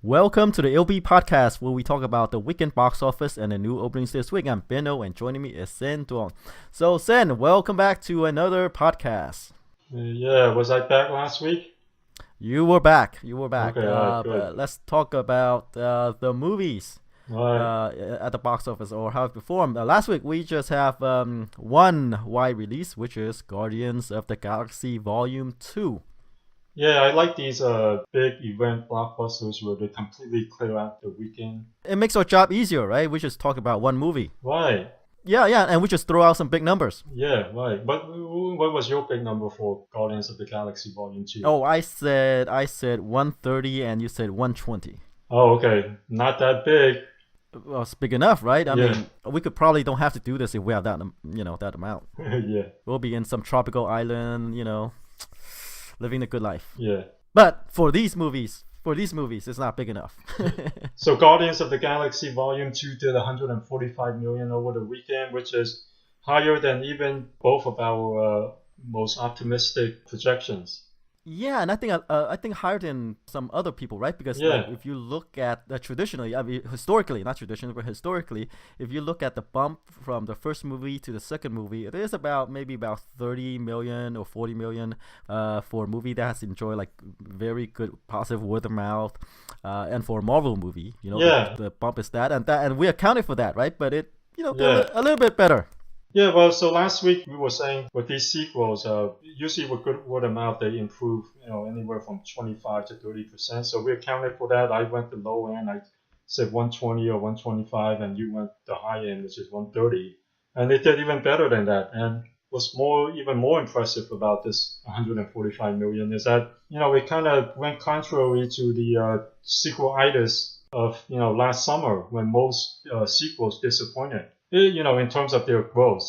Welcome to the EOB Podcast, where we talk about the weekend box office and the new openings this week. I'm Benno, and joining me is Sen Duong. So, Sen, welcome back to another podcast. Yeah, was I back last week? You were back. Okay, good. But let's talk about the movies Right. at the box office or how it performed. Last week, we just have one wide release, which is Guardians of the Galaxy Volume 2. Yeah, I like these big event blockbusters where they completely clear out the weekend. It makes our job easier, right? We just talk about one movie. Right. Yeah, and we just throw out some big numbers. Yeah, right. But what was your big number for Guardians of the Galaxy Volume 2? Oh, I said 130 and you said 120. Oh, okay. Not that big. Well, it's big enough, right? I Yeah. mean, we could probably don't have to do this if we have that, that amount. Yeah, We'll be in some tropical island, living a good life. yeah. But for these movies, it's not big enough. So Guardians of the Galaxy Volume 2 did 145 million over the weekend, which is higher than even both of our most optimistic projections. Yeah, and I think higher than some other people, right? Because like, Yeah. if you look at traditionally, I mean historically, not traditionally, but historically, if you look at the bump from the first movie to the second movie, it is maybe about 30 million or 40 million for a movie that has enjoyed like very good positive word of mouth, and for a Marvel movie, Yeah. the bump is and we accounted for that, right? But it they're Yeah. a little bit better. Yeah, well, so last week we were saying with these sequels, usually with good word of mouth, they improve, anywhere from 25 to 30%. So we accounted for that. I went the low end, I said 120 or 125, and you went the high end, which is 130. And they did even better than that. And what's even more impressive about this 145 million is that, it kind of went contrary to the sequelitis of, last summer when most sequels disappointed. In terms of their growth.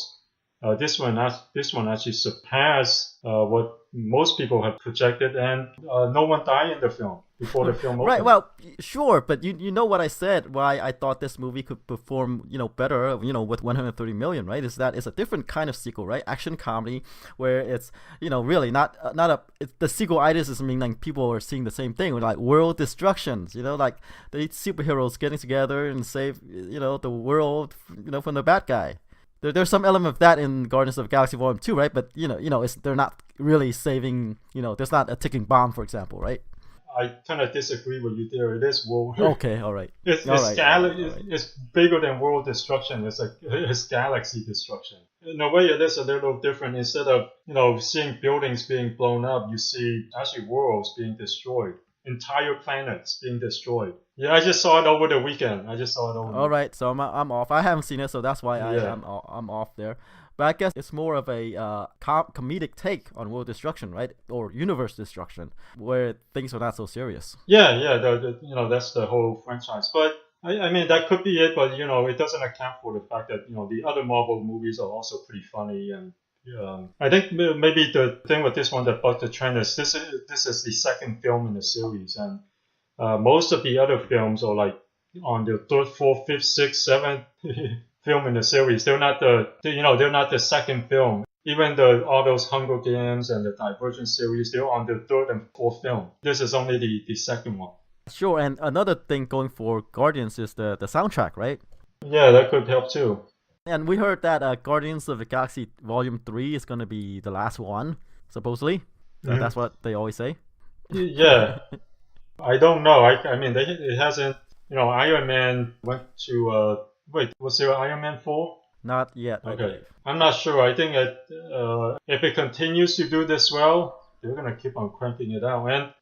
This one actually surpassed what most people had projected, and no one died in the film before the film opened. Right. Well, sure, but you know what I said? Why I thought this movie could perform, better, with 130 million, right? Is that it's a different kind of sequel, right? Action comedy, where it's, really the sequelitis is meaning like people are seeing the same thing, with like world destructions, like the superheroes getting together and save, the world, from the bad guy. There's some element of that in Guardians of the Galaxy Volume 2, right? But they're not really saving. There's not a ticking bomb, for example, right? I kind of disagree with you there. It is world. Okay, all right. It's bigger than world destruction. It's galaxy destruction. In a way, it is a little different. Instead of seeing buildings being blown up, you see actually worlds being destroyed, entire planets being destroyed. Yeah, I just saw it over the weekend. All right, so I'm off. I haven't seen it, so that's why Yeah. I'm off there. But I guess it's more of a comedic take on world destruction, right? Or universe destruction, where things are not so serious. Yeah, yeah. That's the whole franchise. But I mean, that could be it. But it doesn't account for the fact that the other Marvel movies are also pretty funny. And I think maybe the thing with this one that bucked the trend is this is the second film in the series, and most of the other films are like on the third, fourth, fifth, sixth, seventh film in the series. They're not they're not the second film. Even all those Hunger Games and the Divergent series, they're on the third and fourth film. This is only the second one. Sure, and another thing going for Guardians is the soundtrack, right? Yeah, that could help too. And we heard that Guardians of the Galaxy Volume 3 is going to be the last one, supposedly. Mhm. That's what they always say. Yeah, I don't know. I mean, it hasn't. Iron Man went to. Wait, was there Iron Man 4? Not yet, I Okay, believe. I'm not sure. I think if it continues to do this well, they're gonna keep on cranking it out. And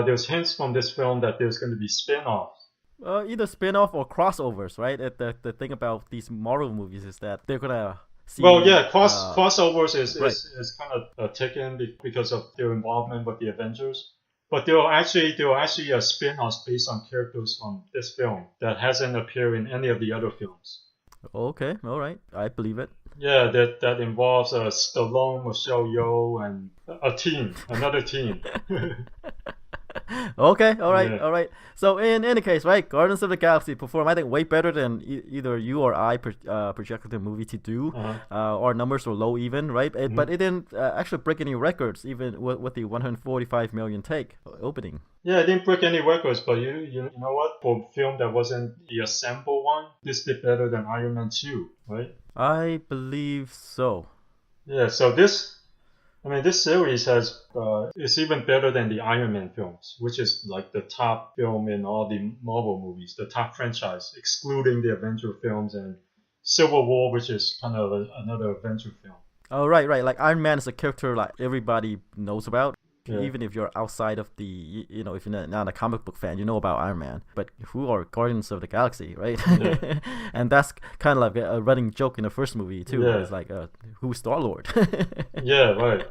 there's hints from this film that there's gonna be spin-offs. Either spin-off or crossovers, right? The thing about these Marvel movies is that they're going to see... Well, yeah, crossovers right. is kind of taken because of their involvement with the Avengers. But there are actually spin-offs based on characters from this film that hasn't appeared in any of the other films. Okay, all right. I believe it. Yeah, that involves Stallone, Michelle Yeoh, and another team. Okay, all right, Yeah. all right. So in any case, right, Guardians of the Galaxy performed, I think, way better than either you or I projected the movie to do. Uh-huh. Our numbers were low even, right? But Mhm. it didn't actually break any records, even with the 145 million take opening. Yeah, I didn't break any records, but you know what? For a film that wasn't the assemble one, this did better than Iron Man 2, right? I believe so. Yeah, so this series is even better than the Iron Man films, which is like the top film in all the Marvel movies, the top franchise, excluding the Avenger films and Civil War, which is kind of another Avenger film. Oh, right, right. Like Iron Man is a character like everybody knows about. Yeah, Even if you're outside of if you're not a comic book fan, you know about Iron Man. But who are Guardians of the Galaxy, right? yeah, And that's kind of like a running joke in the first movie too. yeah, It's like, who's Star-Lord? yeah, right.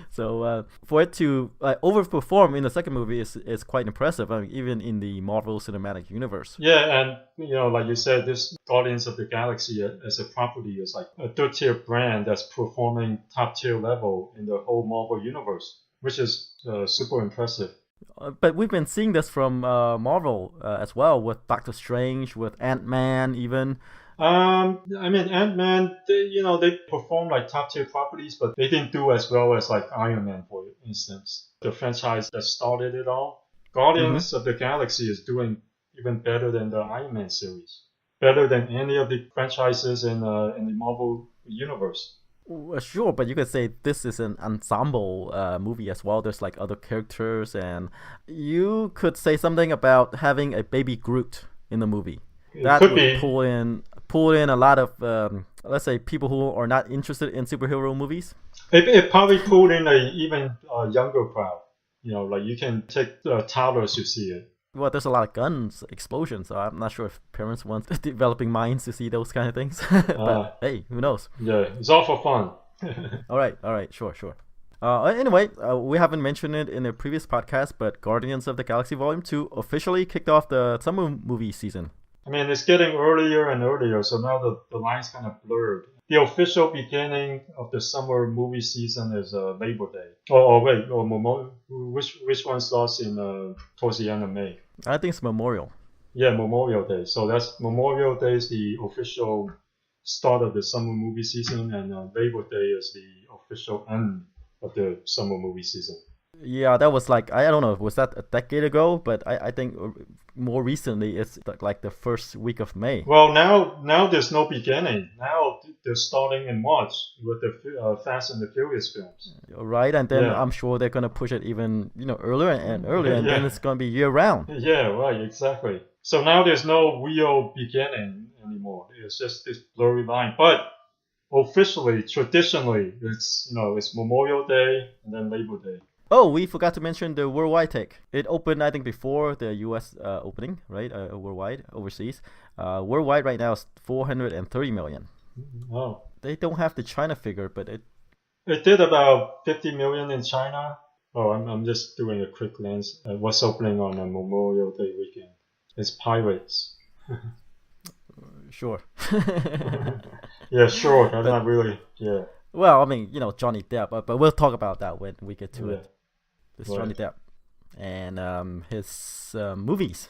So for it to overperform in the second movie is quite impressive. I mean, even in the Marvel Cinematic Universe. Yeah, and like you said, this Guardians of the Galaxy as a property is like a third tier brand that's performing top tier level in the whole Marvel universe, which is super impressive. But we've been seeing this from Marvel as well, with Doctor Strange, with Ant-Man, even. Ant-Man, they perform like top tier properties, but they didn't do as well as like Iron Man, for instance, the franchise that started it all. Mm-hmm. Guardians of the Galaxy is doing even better than the Iron Man series, better than any of the franchises in the Marvel universe. Well, sure, but you could say this is an ensemble movie as well. There's like other characters, and you could say something about having a baby Groot in the movie. It That could would be, pull in a lot of let's say people who are not interested in superhero movies. it probably pulled in a even younger crowd. Like you can take toddlers to see it. Well, there's a lot of guns, explosions, so I'm not sure if parents want developing minds to see those kind of things. Uh, But hey, who knows? yeah, it's all for fun. All right, sure, sure. Anyway, we haven't mentioned it in the previous podcast, but Guardians of the Galaxy Volume 2 officially kicked off the summer movie season. It's getting earlier and earlier, so now the line's kind of blurred. The official beginning of the summer movie season is Labor Day. Oh wait, which one starts in towards the end of May? I think it's Memorial. Yeah, Memorial Day. So that's Memorial Day is the official start of the summer movie season, and Labor Day is the official end of the summer movie season. Yeah, that was like, I don't know, was that a decade ago? But I think more recently it's like the first week of May. Well, now there's no beginning. Now they're starting in March with the Fast and the Furious films. Right, and then Yeah. I'm sure they're gonna push it even earlier and earlier, and then Yeah. it's gonna be year round. Yeah, right, exactly. So now there's no real beginning anymore. It's just this blurry line. But officially, traditionally, it's Memorial Day and then Labor Day. Oh, we forgot to mention the worldwide take. It opened, I think, before the U.S. Opening, right? Worldwide, overseas. Worldwide right now is 430 million. Oh, They don't have the China figure, but it did about 50 million in China. Oh, I'm just doing a quick glance at what's opening on a Memorial Day weekend. It's Pirates. sure. Yeah, sure. I'm But not really. Yeah, well, I mean, Johnny Depp, but we'll talk about that when we get to yeah, it. This Johnny right. Depp and his movies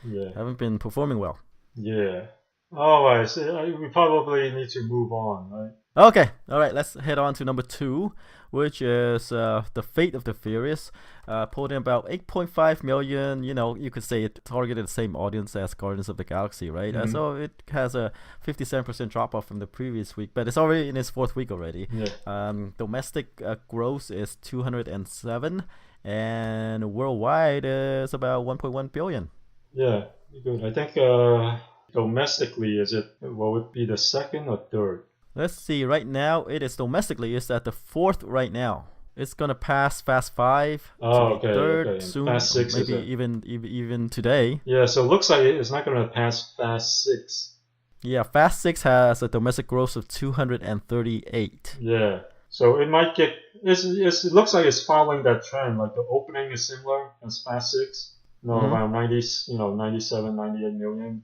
Yeah, haven't been performing well. yeah. All right. So we probably need to move on, right? Okay, all right, let's head on to number 2, which is The Fate of the Furious. Pulled in about 8.5 million. You could say it targeted the same audience as Guardians of the Galaxy, right? Mm-hmm. So it has a 57% drop off from the previous week, but it's already in its 4th week already. Yeah, Domestic gross is 207, and worldwide is about 1.1 billion. yeah. Good. I think domestically, will it be the second or third? Let's see. Right now, it is domestically. It's at the 4th right now. It's gonna pass Fast 5 to Oh, be okay, 3rd okay. soon, Fast Six is maybe it? even today. Yeah. So it looks like it's not going to pass Fast Six. Yeah, Fast 6 has a domestic gross of 238. Yeah. So it might get. It looks like it's following that trend. Like the opening is similar as Fast Six. Mm-hmm. Around 90, 97, 98 million.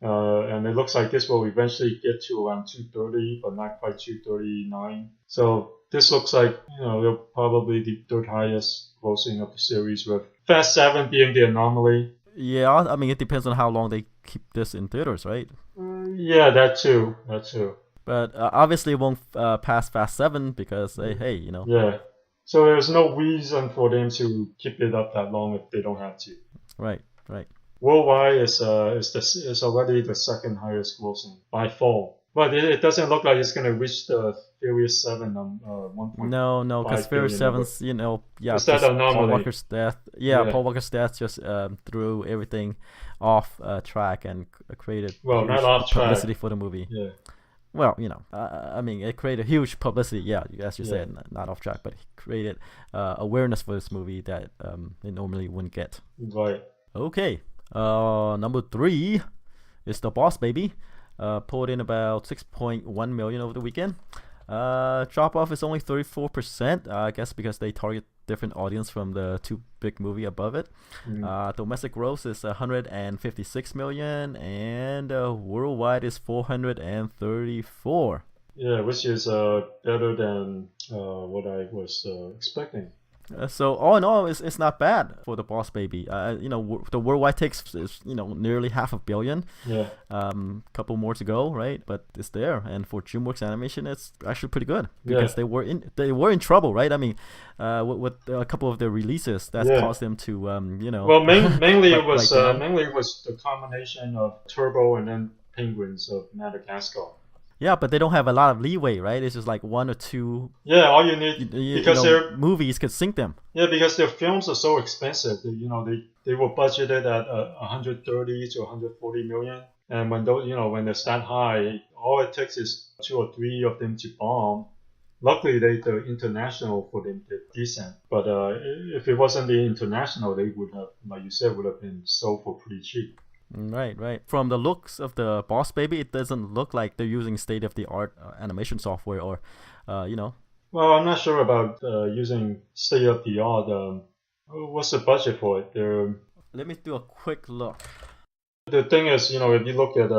And it looks like this will eventually get to around 230, but not quite 239. So this looks like, it'll probably the third highest grossing of the series with Fast 7 being the anomaly. Yeah, I mean, it depends on how long they keep this in theaters, right? Yeah, that too. That too. But obviously, it won't pass Fast 7 because, hey, you know. Yeah. So there's no reason for them to keep it up that long if they don't have to. Right, right. Worldwide is already the second highest grossing by far. But it doesn't look like it's gonna reach the Furious 7 No, because 1.5 Furious billion number. 7's, you know, yeah, Is that just Paul anomaly? Walker's death. Yeah, Yeah. Paul Walker's death just threw everything off track and created Well, not huge off track. publicity for the movie. Yeah. Well, you know, I mean, it created huge publicity. Yeah, as you Yeah. said, not off track, but it created awareness for this movie that it normally wouldn't get. Right. Okay, number 3 is The Boss Baby. Pulled in about 6.1 million over the weekend. Drop off is only 34%. I guess because they target different audience from the two big movie above it. Domestic gross is 156 million, and worldwide is 434. Yeah, which is better than what I was expecting. So all in all, it's not bad for The Boss Baby. You know, the worldwide takes is nearly $500 million. Yeah. Couple more to go, right? But it's there, and for DreamWorks Animation, it's actually pretty good because they were in trouble, right? I mean, with a couple of their releases that caused them to Well, mainly it was down. mainly it was the combination of Turbo and then Penguins of Madagascar. Yeah, but they don't have a lot of leeway, right? It's just like one or two. Yeah, all you need because their movies could sink them. Yeah, because their films are so expensive. They were budgeted at 130 to 140 million, and when they're that high, all it takes is 2 or 3 of them to bomb. Luckily, the international for them did decent, but if it wasn't the international, they would have, like you said, would have been sold for pretty cheap. Right. From the looks of The Boss Baby, it doesn't look like they're using state-of-the-art animation software or, Well, I'm not sure about using state-of-the-art. What's the budget for it? Let me do a quick look. The thing is, if you look at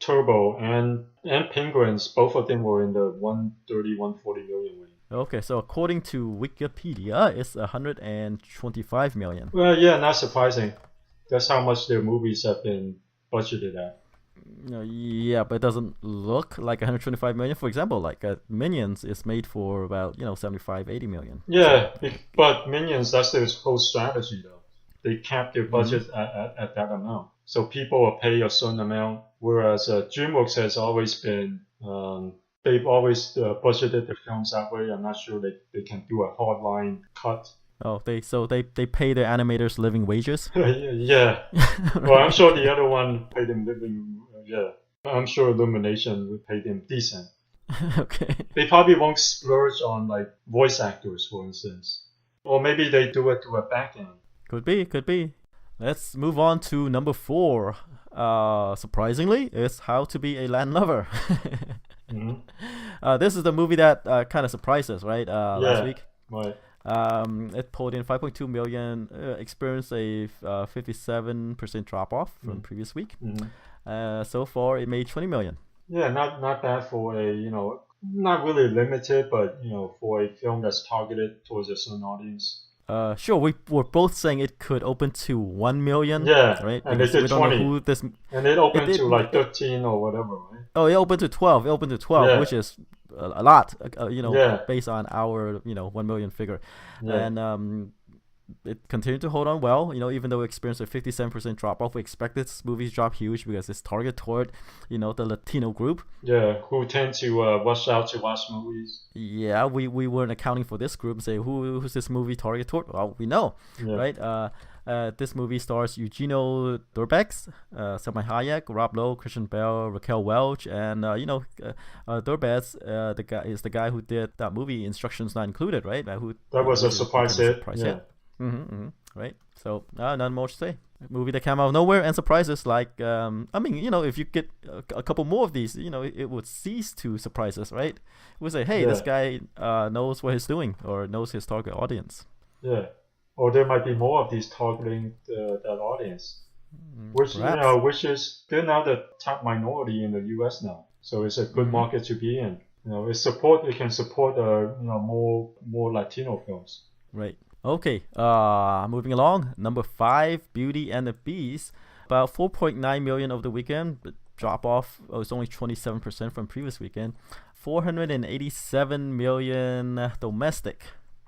Turbo and Penguins, both of them were in the 130, 140 million range. Okay, so according to Wikipedia, it's 125 million. Well, yeah, not surprising. That's how much their movies have been budgeted at. Yeah, but it doesn't look like 125 million. For example, like Minions is made for about 75, 80 million. Yeah, but Minions, that's their whole strategy though. They cap their budget at that amount, so people will pay a certain amount. Whereas DreamWorks has always been, they've always budgeted the films that way. I'm not sure they can do a hardline cut. Oh, they pay their animators living wages? Yeah. Well, I'm sure the other one paid them living. Yeah. I'm sure Illumination would pay them decent. Okay. They probably won't splurge on like voice actors, for instance, or maybe they do it to a back end. Could be. Let's move on to number 4. Surprisingly, it's How to Be a Land Lover. This is the movie that kind of surprised us, right? Last week. Right. It pulled in 5.2 million, experienced a 57% drop off from previous week. So far, it made 20 million. Yeah, not bad for a not really limited, but for a film that's targeted towards a certain audience. Sure, we were both saying it could open to 1 million. Yeah, right. And they did 20. And it opened to like 13 or whatever, right? Oh, it opened to 12. Which is a lot. Based on our 1 million figure, and it continued to hold on well. Even though we experienced a 57% drop off, we expected this movie to drop huge because it's targeted toward the Latino group. Yeah, who tend to rush out to watch movies. Yeah, we weren't accounting for this group and say who's this movie targeted toward. Well, we know, right? This movie stars Eugenio Derbez, Salma Hayek, Rob Lowe, Christian Bale, Raquel Welch, and Derbez, the guy who did that movie Instructions Not Included, right? That was a surprise hit. Right. So none more to say. A movie that came out of nowhere and surprises. Like if you get a couple more of these, it would cease to surprise us, right? It would say, hey, this guy knows what he's doing or knows his target audience. Yeah. Or there might be more of these targeting that audience, which is they're now the top minority in the U.S. now, so it's a good market to be in. It can support more Latino films. Right. Okay, moving along. Number 5, Beauty and the Beast. About 4.9 million over the weekend, but drop off. Oh, it's only 27% from previous weekend. 487 million domestic.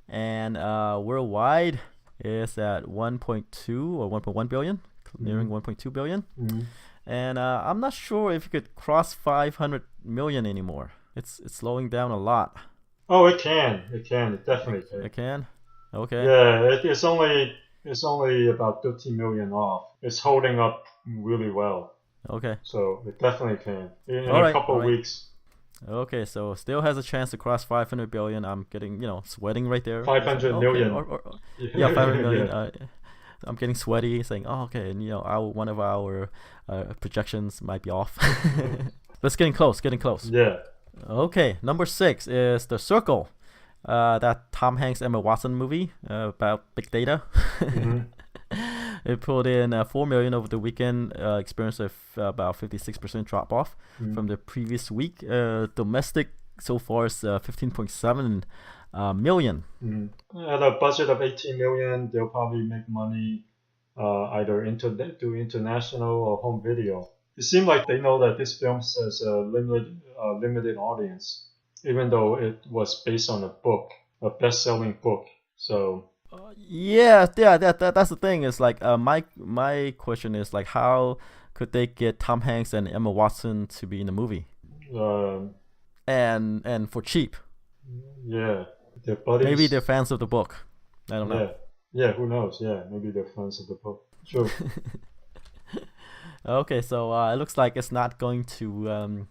And worldwide is at 1.2 or 1.1 billion, nearing 1.2 billion. And I'm not sure if you could cross 500 million anymore. It's slowing down a lot. Oh, it can. It definitely can. It can? Okay. Yeah, it's only about 13 million off. It's holding up really well. Okay. So it definitely can in All a right, couple all of right. weeks. Okay, so still has a chance to cross 500 billion. I'm getting, sweating right there. 500 Saying, million. Yeah, 500 million. Yeah. I'm getting sweaty, saying, oh, okay, and one of our projections might be off. But it's getting close. Yeah. Okay, number 6 is The Circle. That Tom Hanks Emma Watson movie about big data. It pulled in 4 million over the weekend, experienced about 56% drop off from the previous week. Domestic so far is 15.7 million. At a budget of 18 million, they'll probably make money either do international or home video. It seems like they know that this film has a limited audience, even though it was based on a best-selling book. So Yeah, that's the thing. Is like my question is like, how could they get Tom Hanks and Emma Watson to be in the movie? And for cheap. Yeah, their buddies. Maybe they're fans of the book. I don't know. Yeah, who knows? Yeah, maybe they're fans of the book. Sure. Okay, so it looks like it's not going to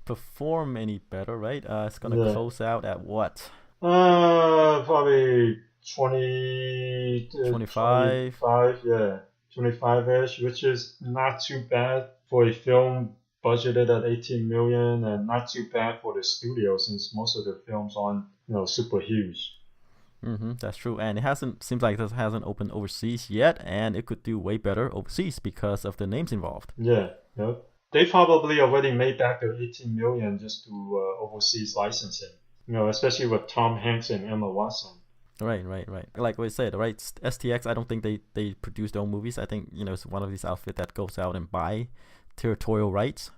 perform any better, right? It's gonna close out at what? Probably 25. 25-ish, which is not too bad for a film budgeted at 18 million, and not too bad for the studio since most of the films aren't super huge. That's true, and seems like it hasn't opened overseas yet, and it could do way better overseas because of the names involved. Yeah. They probably already made back their 18 million just to overseas licensing. Especially with Tom Hanks and Emma Watson. Right. Like we said, right? STX, I don't think they produce their own movies. I think it's one of these outfits that goes out and buy territorial rights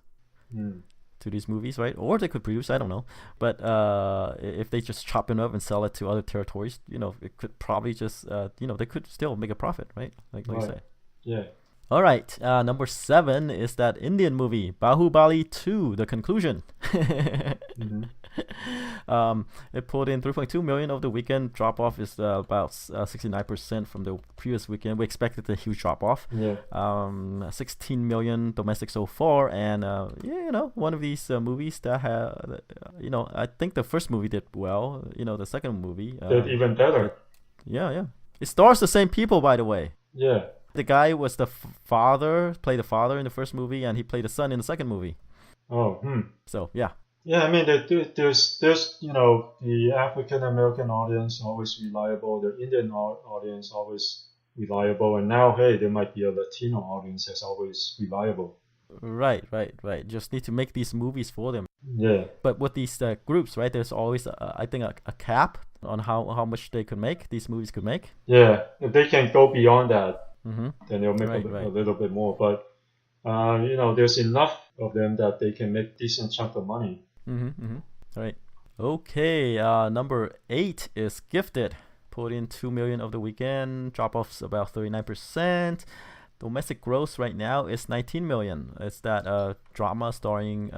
to these movies, right? Or they could produce, I don't know. But if they just chop it up and sell it to other territories, it could probably just they could still make a profit, right? Like you say. Yeah. All right, number 7 is that Indian movie, Baahubali 2, The Conclusion. It pulled in 3.2 million over the weekend. Drop off is about 69% from the previous weekend. We expected a huge drop off. 16 million domestic so far, and one of these movies that I think the first movie did well. The second movie did even better. Yeah. It stars the same people, by the way. Yeah. The guy was the played the father in the first movie, and he played the son in the second movie. Oh. So yeah. Yeah, I mean, there's the African American audience always reliable, the Indian audience always reliable, and now there might be a Latino audience that's always reliable. Right. Just need to make these movies for them. Yeah. But with these groups, right? There's always I think a cap on how much they could make. These movies could make. Yeah, if they can go beyond that, then they'll make a little bit more. But there's enough of them that they can make decent chunk of money. All right. Okay. Number 8 is Gifted. Pulled in 2 million of the weekend. Drop off's about 39%. Domestic gross right now is 19 million. It's that drama starring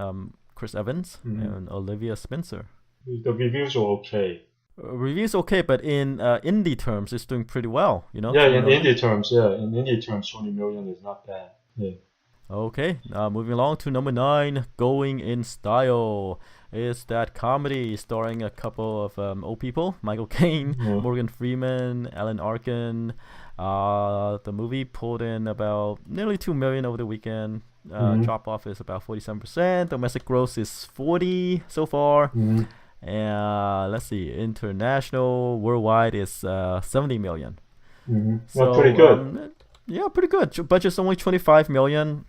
Chris Evans and Olivia Spencer. The reviews are okay. Reviews okay, but in indie terms, it's doing pretty well. Yeah, in indie terms, 20 million is not bad. Yeah. Okay, moving along to number 9, Going in Style. Is that comedy starring a couple of old people, Michael Caine, Morgan Freeman, Alan Arkin. The movie pulled in about nearly 2 million over the weekend. Drop off is about 47%. Domestic gross is 40 so far. And let's see, international worldwide is 70 million. So pretty good. Yeah, pretty good. Budget's only 25 million.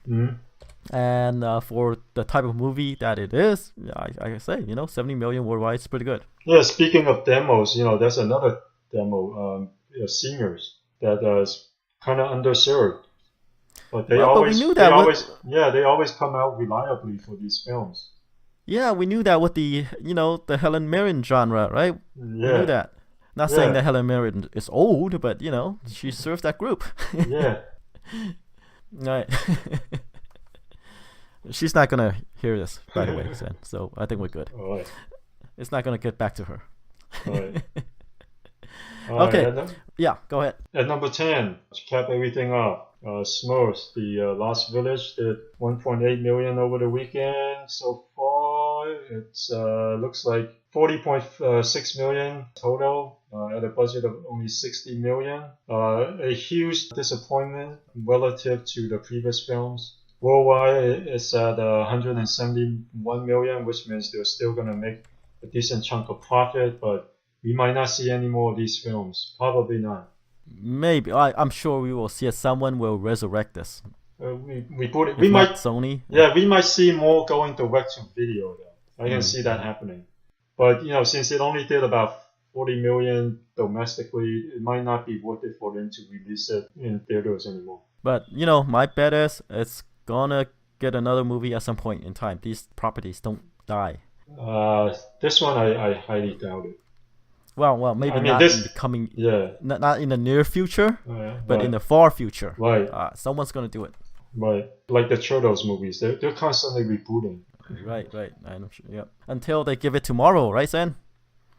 And for the type of movie that it is, I say, 70 million worldwide is pretty good. Yeah, speaking of demos, that's another demo, seniors that is kind of underserved. But they Well, but we always, knew they that always, yeah, they always come out reliably for these films. yeah, we knew that with the the Helen Mirren genre, right? We knew Yeah, that. Not saying yeah, that Helen Mirren is old, but she serves that group. yeah. Right. She's not gonna hear this, by the way, Zen. So I think we're good. All right, It's not gonna get back to her. all right. Okay. At, Yeah, go ahead. at number 10, to cap everything off, Smurfs, the Lost Village, did 1.8 million over the weekend so far. It's looks like 40.6 million total at a budget of only 60 million. A huge disappointment relative to the previous films. Worldwide, it's at 171 million, which means they're still going to make a decent chunk of profit, but we might not see any more of these films. Probably not. Maybe I'm sure we will see it. Someone will resurrect this. We put it. If We not might. Sony. Yeah, we might see more going direct to video though. I can see that Mm. happening. But since it only did about 40 million domestically, it might not be worth it for them to release it in theaters anymore. But my bet is it's gonna get another movie at some point in time. These properties don't die. This one I highly doubt it. Well, maybe I mean, not this. in the coming, Yeah. not in the near future, but Right. in the far future. Right. Someone's gonna do it. Right. Like the Turtles movies, they're constantly rebooting Right. I'm sure. Yep. Until they give it tomorrow, right, Sen?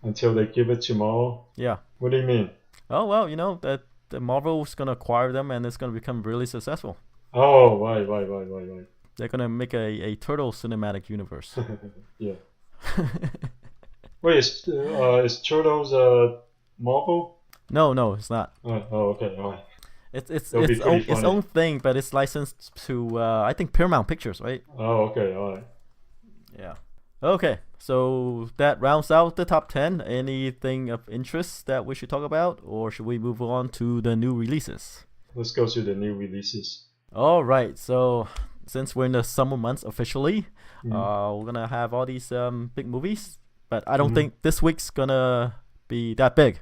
until they give it tomorrow. Yeah. What do you mean? Oh well, that the Marvel's gonna acquire them and it's gonna become really successful. Oh, right. They're gonna make a Turtle cinematic universe. Yeah. Wait, is Turtles Marvel? No, it's not. Okay, all right. It's That'll be pretty its funny. own thing, but it's licensed to I think Paramount Pictures, right? Oh, okay, all right. Yeah. Okay, so that rounds out the top 10. Anything of interest that we should talk about, or should we move on to the new releases? Let's go to the new releases. All right, so since we're in the summer months officially, Mm. we're gonna have all these big movies, but I don't Mhm. think this week's gonna be that big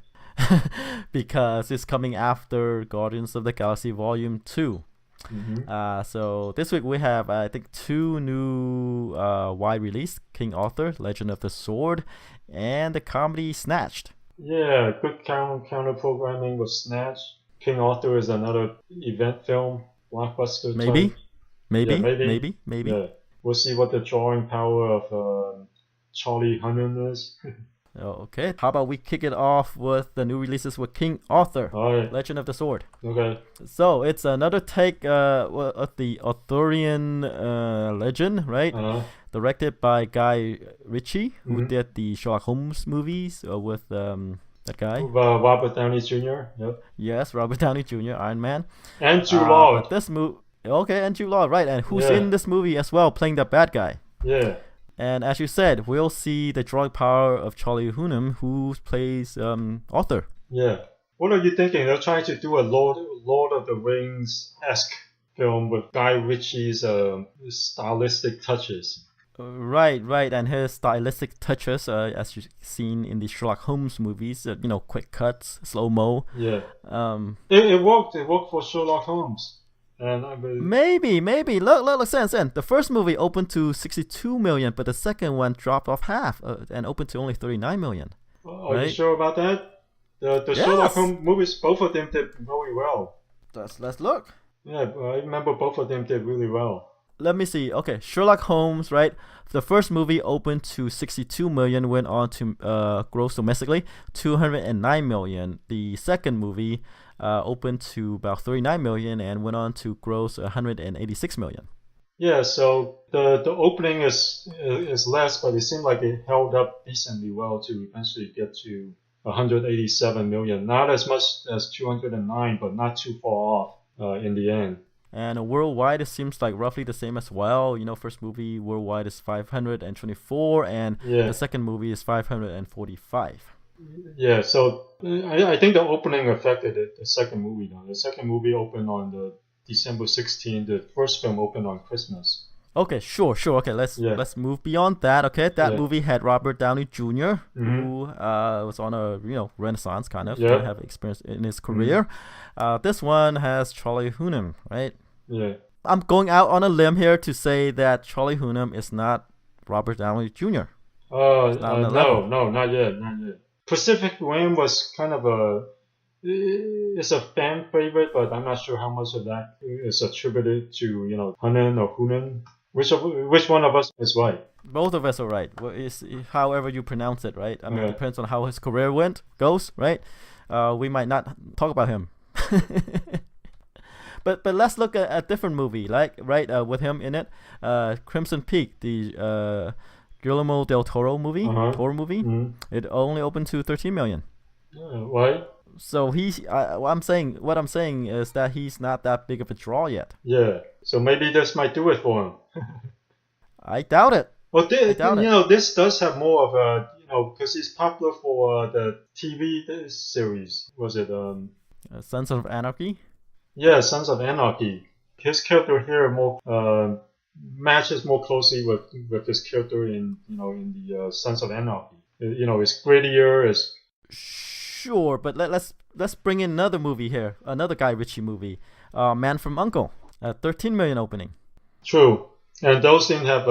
because it's coming after Guardians of the Galaxy Volume 2. Mhm. So this week we have I think two new wide release: King Arthur, Legend of the Sword, and the comedy Snatched. Yeah, good counter programming with Snatch. King Arthur is another event film, blockbuster Maybe, type. maybe, Yeah, maybe. maybe. Yeah, we'll see what the drawing power of Charlie Hunnam is. Okay, how about we kick it off with the new releases with King Arthur, All right. Legend of the Sword. Okay. So it's another take of the Arthurian legend, right? Directed by Guy Ritchie, who Mhm. did the Sherlock Holmes movies with that guy. Robert Downey Jr. Yep. Yes, Robert Downey Jr., Iron Man. And Jude Law. But this movie, okay, and Jude Law, right? And who's Yeah. in this movie as well, playing the bad guy? Yeah. And as you said, we'll see the drawing power of Charlie Hunnam, who plays Arthur. Yeah. What are you thinking? They're trying to do a Lord of the Rings esque film with Guy Ritchie's stylistic touches. Right, and his stylistic touches, as you've seen in the Sherlock Holmes movies, quick cuts, slow mo. Yeah. Um, It worked. It worked for Sherlock Holmes. And I mean, maybe. Look, Sen. The first movie opened to 62 million, but the second one dropped off half and opened to only 39 million. are you right? sure about that? The Yes. Sherlock Holmes movies, both of them did very well. Let's look. Yeah, I remember both of them did really well. Let me see. Okay, Sherlock Holmes, right? The first movie opened to 62 million, went on to gross domestically 209 million. The second movie opened to about 39 million and went on to gross 186 million. Yeah, so the opening is less, but it seemed like it held up decently well to eventually get to 187 million. Not as much as 209, but not too far off in the end. And worldwide, it seems like roughly the same as well. First movie worldwide is 524, and Yeah. the second movie is 545. Yeah, so I think the opening affected it, the second movie. Though. The second movie opened on the December 16th. The first film opened on Christmas. Okay, sure. Okay, Yeah. let's move beyond that. Okay, that Yeah. movie had Robert Downey Jr., Mm-hmm. who was on a renaissance kind of, Yeah. didn't have experience in his career. This one has Charlie Hunnam, right? Yeah. I'm going out on a limb here to say that Charlie Hunnam is not Robert Downey Jr. It's not on the level. No, not yet. Pacific Rim was kind of it's a fan favorite, but I'm not sure how much of that is attributed to Hunan or Hunan. Which one of us is right? Both of us are right. Well, it's however you pronounce it, right? I mean, it Yeah. depends on how his career goes, right? We might not talk about him. But let's look at a different movie, like with him in it, Crimson Peak, the Guillermo del Toro movie, horror movie. Mhm. It only opened to 13 million. Right? So what I'm saying is that he's not that big of a draw yet. Yeah. So maybe this might do it for him. I doubt it. Well, I doubt it. this does have more of a because he's popular for the TV series. Was it Sons of Anarchy. Yeah, Sons of Anarchy. His character here more matches more closely with his character in the Sons of Anarchy. It's grittier. It's Sure, but let's bring in another movie here, another Guy Ritchie movie, Man from U.N.C.L.E., 13 million opening. true, and those didn't have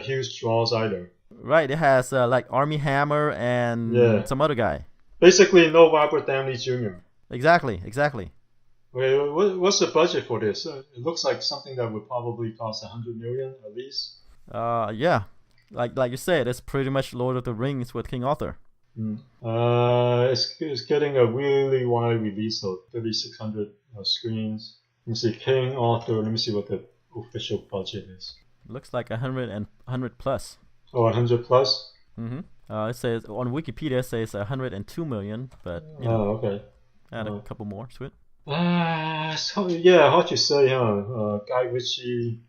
huge draws either. Right, it has like Armie Hammer and Yeah. some other guy. Basically, no Robert Downey Jr. Exactly. Wait, what's the budget for this? It looks like something that would probably cost 100 million at least. Yeah, like you said, it's pretty much Lord of the Rings with King Arthur. It's getting a really wide release of 3,600 screens. Let me see, King Arthur. Let me see what the official budget is. Looks like 100 plus. Oh, 100 plus. It says on Wikipedia it says 102 million, but Okay. add a couple more to it. So yeah, hard to say, huh? Guy Ritchie,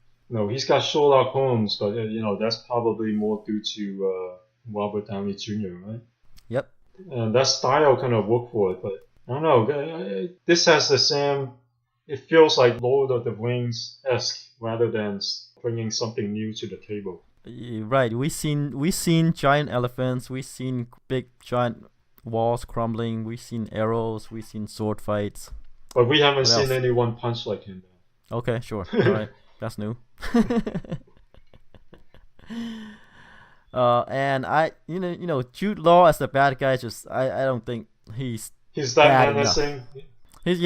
he's got Sherlock Holmes, but that's probably more due to Robert Downey Jr., right? Yep. And that style kind of worked for it, but I don't know. This has the same. It feels like Lord of the Rings-esque rather than bringing something new to the table. Right. We seen giant elephants. We seen big giant walls crumbling. We seen arrows. We seen sword fights. But we haven't What seen else? anyone punch like him. Okay, sure. All right, that's new. And Jude Law as the bad guy, I don't think he's He's bad that enough. menacing. He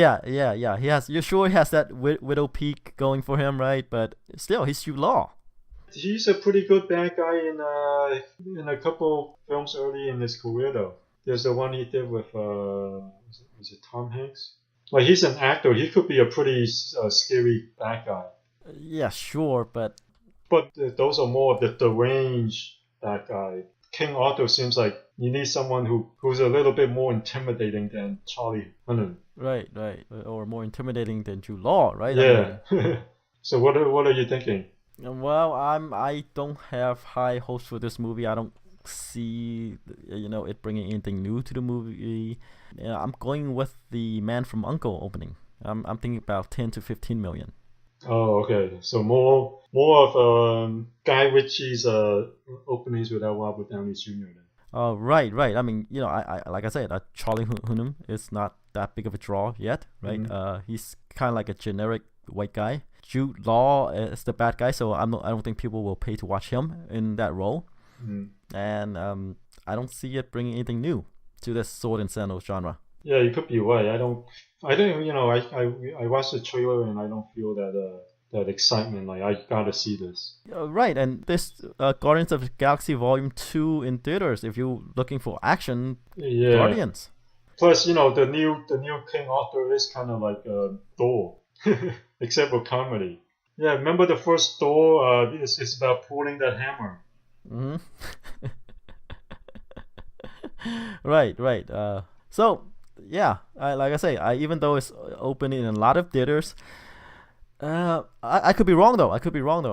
has. You're sure he has that widow peak going for him, right? But still, he's Jude Law. He's a pretty good bad guy in a couple films early in his career, though. There's the one he did with was it Tom Hanks? Like, he's an actor. He could be a pretty scary bad guy. Yeah, sure, but Those are more of the deranged bad guy. King Arthur seems like you need someone who's a little bit more intimidating than Charlie Hunnam. right, or more intimidating than Jude Law, right? Yeah. So what are you thinking? Well, I don't have high hopes for this movie. I don't see it bringing anything new to the movie. I'm going with the Man from U.N.C.L.E. opening. I'm thinking about 10 to 15 million. Oh, okay. So more of Guy Ritchie's openings without Robert Downey Jr. then. Right. I mean, I like I said, Charlie Hunnam is not that big of a draw yet, right? He's kind of like a generic white guy. Jude Law is the bad guy, so I don't think people will pay to watch him in that role. And I don't see it bringing anything new to this sword and sandal genre. Yeah, you could be right. I watched the trailer and I don't feel that excitement. Like, I gotta see this. Right, and this Guardians of the Galaxy Volume 2 in theaters. If you're looking for action, Yeah. Guardians. Plus, the new King Arthur is kind of like Thor, except for comedy. Yeah, remember the first Thor? It's about pulling that hammer. Right. So yeah, like I say, even though it's open in a lot of theaters, I could be wrong though.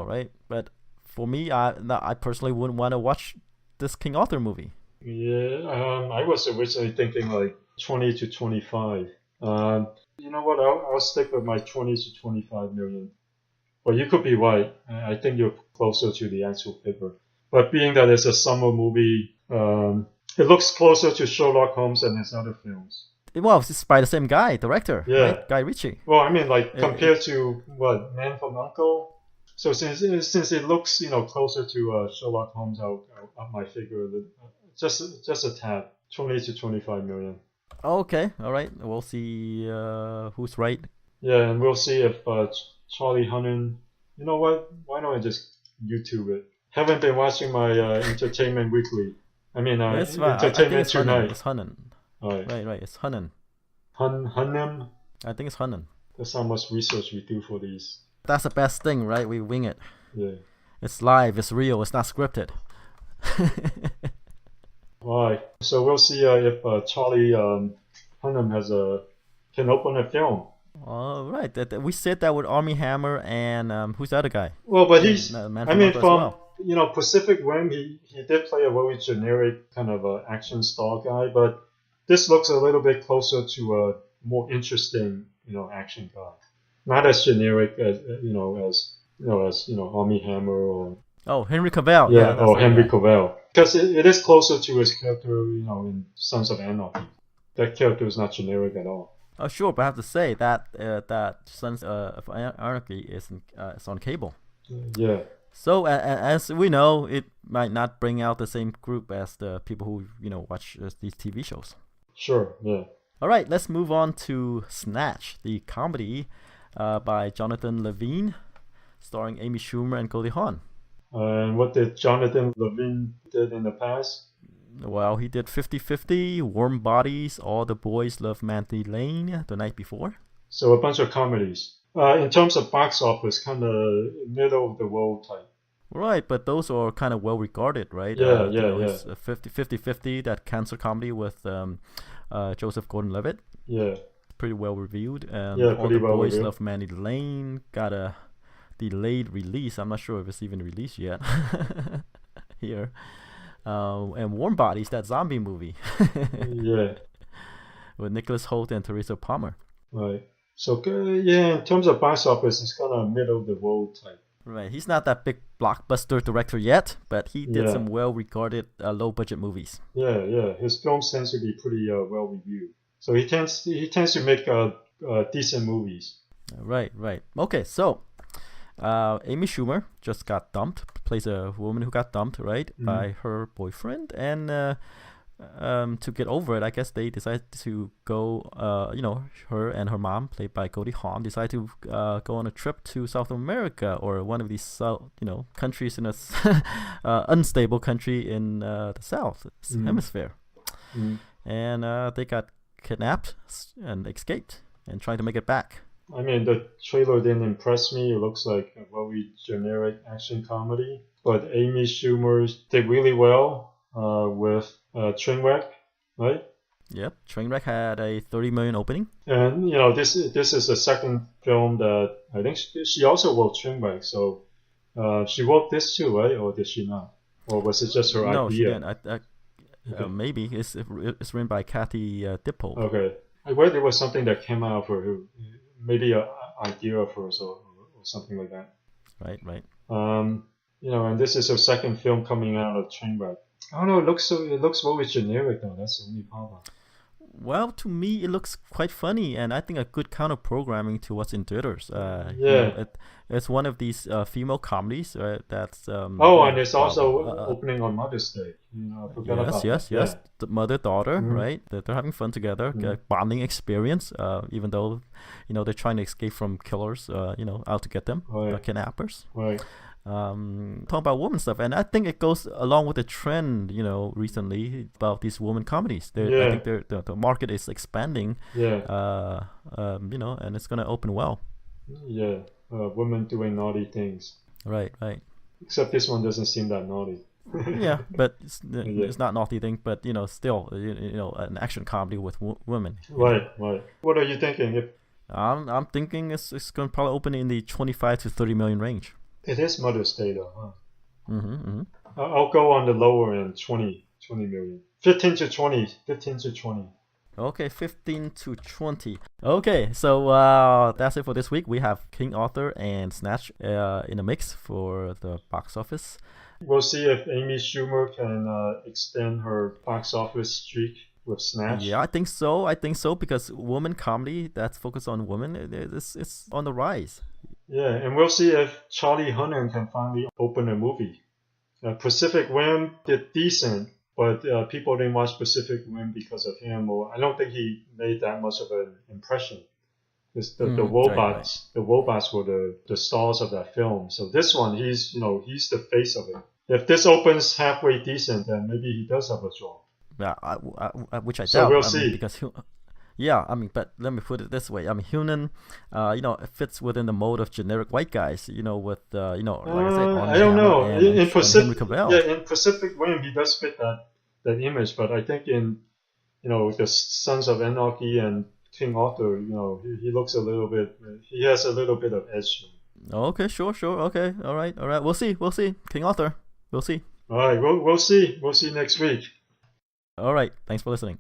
Right? But for me, I personally wouldn't want to watch this King Arthur movie. Yeah, I was originally thinking like 20 to 25. You know what? I'll stick with my 20 to 25 million. But you could be right. I think you're closer to the actual figure. But being that it's a summer movie, it looks closer to Sherlock Holmes and his other films. Well, it's by the same guy, director, Yeah. right? Guy Ritchie. Well, I mean, like compared to what Man from U.N.C.L.E. So since it looks closer to Sherlock Holmes, I'll up my figure just a tad, 20 to 25 million. Okay, all right. We'll see who's right. Yeah, and we'll see if Charlie Hunnam. You know what? Why don't I just YouTube it? Haven't been watching my Entertainment Weekly. I mean, Entertainment Tonight. It's Hunnam. Right. It's Hunnam. Hunnam. I think it's Hunnam. That's how much research we do for these. That's the best thing, right? We wing it. Yeah. It's live. It's real. It's not scripted. Right. So we'll see if Charlie Hunnam can open a film. All right. We said that with Armie Hammer and who's the other guy? Well, but he's. From Pacific Rim, he did play a very generic kind of action star guy, but this looks a little bit closer to a more interesting, action guy. Not as generic as Armie Hammer or Henry Cavill. Yeah, or Henry Cavill. Because it is closer to his character, in Sons of Anarchy. That character is not generic at all. Oh, sure, but I have to say that Sons of Anarchy is on cable. Yeah. So as we know, it might not bring out the same group as the people who watch these TV shows. Sure. Yeah. All right, let's move on to Snatch, the comedy by Jonathan Levine, starring Amy Schumer and Goldie Hawn. And what did Jonathan Levine did in the past? Well, he did 50-50, Warm Bodies, All the Boys Love Mandy Lane the night before. So a bunch of comedies. In terms of box office, kind of middle of the road type. Right, but those are kind of well regarded, right? Yeah. It's 50-50, that cancer comedy with Joseph Gordon-Levitt. Yeah. Pretty well reviewed. All the well Boys reviewed. Love Mandy Lane got a delayed release. I'm not sure if it's even released yet here. And Warm Bodies, that zombie movie. Yeah. With Nicholas Hoult and Teresa Palmer. Right. So, in terms of box office, it's kind of middle of the road type. Right. He's not that big blockbuster director yet, but he did some well-regarded low-budget movies. Yeah. His films tend to be pretty well-reviewed. So he tends to make decent movies. Right. Okay, so Amy Schumer just got dumped, plays a woman who got dumped, right, by her boyfriend, and to get over it, I guess they decided to go, her and her mom, played by Goldie Hawn, decided to go on a trip to South America, or one of these, countries in a unstable country in the South Hemisphere. And they got kidnapped and escaped and trying to make it back. I mean, the trailer didn't impress me. It looks like a very generic action comedy. But Amy Schumer did really well with Trainwreck, right? Yep, Trainwreck had a $30 million opening. And, this is the second film that I think she also wrote Trainwreck. So she wrote this too, right? Or did she not? Or was it just her idea? No, she didn't. Maybe. It's written by Kathy Dippold. Okay. I read there was something that came out for her. Maybe an idea of hers or something like that. Right. And this is her second film coming out of Trainwreck. I don't know. It looks very generic though. That's the only problem. Well, to me, it looks quite funny, and I think a good counter programming to what's in theaters. It's one of these female comedies that's. And it's also opening on Mother's Day. I forgot about that. Yes. The mother-daughter, right? They're having fun together, bonding experience. Even though, they're trying to escape from killers, out to get them, kidnappers. Right. Talking about woman stuff, and I think it goes along with the trend, recently about these woman comedies. I think the market is expanding. Yeah. And it's gonna open well. Yeah. Women doing naughty things. Right. Except this one doesn't seem that naughty. Yeah, but it's not naughty thing, but still, an action comedy with women. Right. What are you thinking? I'm thinking it's gonna probably open in the 25 to 30 million range. It is Mother's Day though, huh? Mm-hmm. I'll go on the lower end, 20 million. 15 to 20. Okay, 15 to 20. Okay, so that's it for this week. We have King Arthur and Snatch in the mix for the box office. We'll see if Amy Schumer can extend her box office streak with Snatch. Yeah, I think so because woman comedy that's focused on women, it's on the rise. Yeah, and we'll see if Charlie Hunnam can finally open a movie. Pacific Rim did decent, but people didn't watch Pacific Rim because of him, or I don't think he made that much of an impression. The robots, the robots were the stars of that film. So this one, he's the face of it. If this opens halfway decent, then maybe he does have a draw. Yeah, which I so doubt. We'll I see. mean, because yeah, I mean, but let me put it this way. I mean, Hunan, it fits within the mold of generic white guys. With like I said, I don't know. In Pacific, in Pacific Rim, he does fit that image. But I think in the Sons of Anarchy and King Arthur, he looks a little bit. He has a little bit of edge. Okay, sure. Okay, all right. We'll see. King Arthur. We'll see. All right, we'll see. We'll see next week. All right. Thanks for listening.